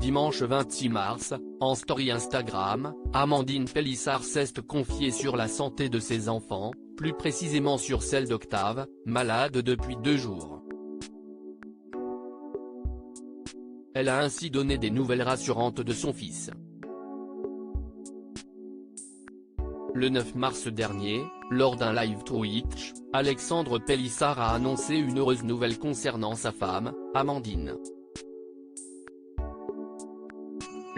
Dimanche 26 mars, en story Instagram, Amandine Pélissard s'est confiée sur la santé de ses enfants, plus précisément sur celle d'Octave, malade depuis 2 jours. Elle a ainsi donné des nouvelles rassurantes de son fils. Le 9 mars dernier, lors d'un live Twitch, Alexandre Pélissard a annoncé une heureuse nouvelle concernant sa femme, Amandine.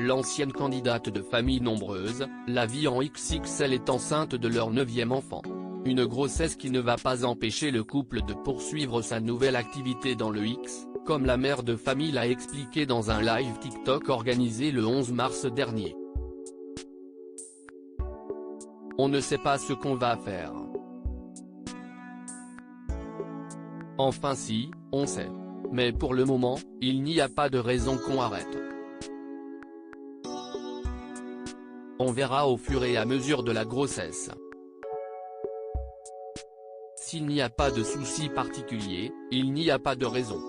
L'ancienne candidate de famille nombreuse, la vie en XXL est enceinte de leur 9e enfant. Une grossesse qui ne va pas empêcher le couple de poursuivre sa nouvelle activité dans le X, comme la mère de famille l'a expliqué dans un live TikTok organisé le 11 mars dernier. On ne sait pas ce qu'on va faire. Enfin si, on sait. Mais pour le moment, il n'y a pas de raison qu'on arrête. On verra au fur et à mesure de la grossesse. S'il n'y a pas de souci particulier, il n'y a pas de raison.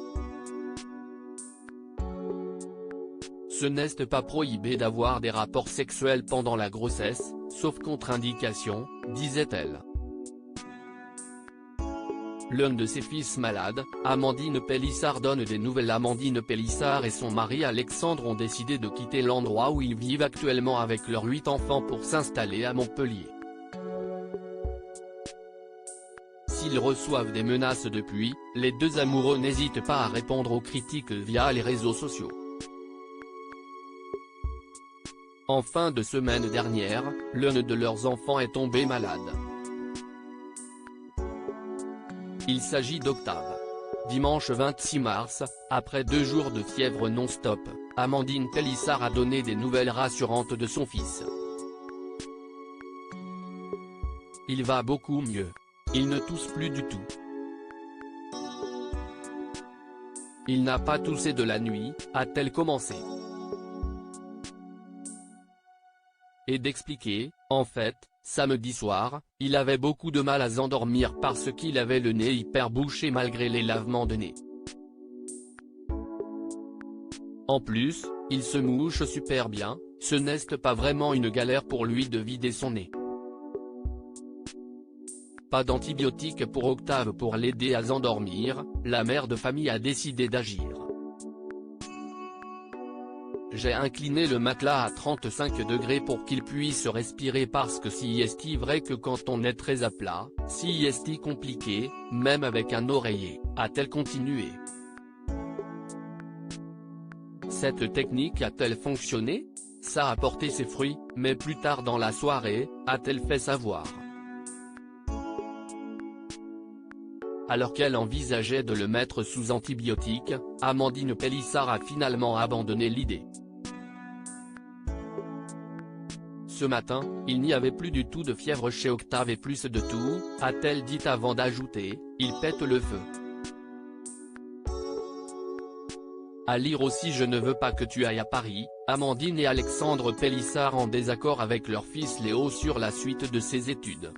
Ce n'est pas prohibé d'avoir des rapports sexuels pendant la grossesse, sauf contre-indication, disait-elle. L'un de ses fils malade, Amandine Pélissard donne des nouvelles. Amandine Pélissard et son mari Alexandre ont décidé de quitter l'endroit où ils vivent actuellement avec leurs 8 enfants pour s'installer à Montpellier. S'ils reçoivent des menaces depuis, les deux amoureux n'hésitent pas à répondre aux critiques via les réseaux sociaux. En fin de semaine dernière, l'un de leurs enfants est tombé malade. Il s'agit d'Octave. Dimanche 26 mars, après 2 jours de fièvre non-stop, Amandine Pélissard a donné des nouvelles rassurantes de son fils. Il va beaucoup mieux. Il ne tousse plus du tout. Il n'a pas toussé de la nuit, a-t-elle commencé. Et d'expliquer, en fait, samedi soir, il avait beaucoup de mal à s'endormir parce qu'il avait le nez hyper bouché malgré les lavements de nez. En plus, il se mouche super bien, ce n'est pas vraiment une galère pour lui de vider son nez. Pas d'antibiotiques pour Octave pour l'aider à s'endormir, la mère de famille a décidé d'agir. J'ai incliné le matelas à 35 degrés pour qu'il puisse respirer parce que si est vrai que quand on est très à plat, si est compliqué, même avec un oreiller, a-t-elle continué. Cette technique a-t-elle fonctionné? Ça a porté ses fruits, mais plus tard dans la soirée, a-t-elle fait savoir. Alors qu'elle envisageait de le mettre sous antibiotiques, Amandine Pélissard a finalement abandonné l'idée. Ce matin, il n'y avait plus du tout de fièvre chez Octave et plus de tout, a-t-elle dit avant d'ajouter, il pète le feu. À lire aussi Je ne veux pas que tu ailles à Paris, Amandine et Alexandre Pélissard en désaccord avec leur fils Léo sur la suite de ses études.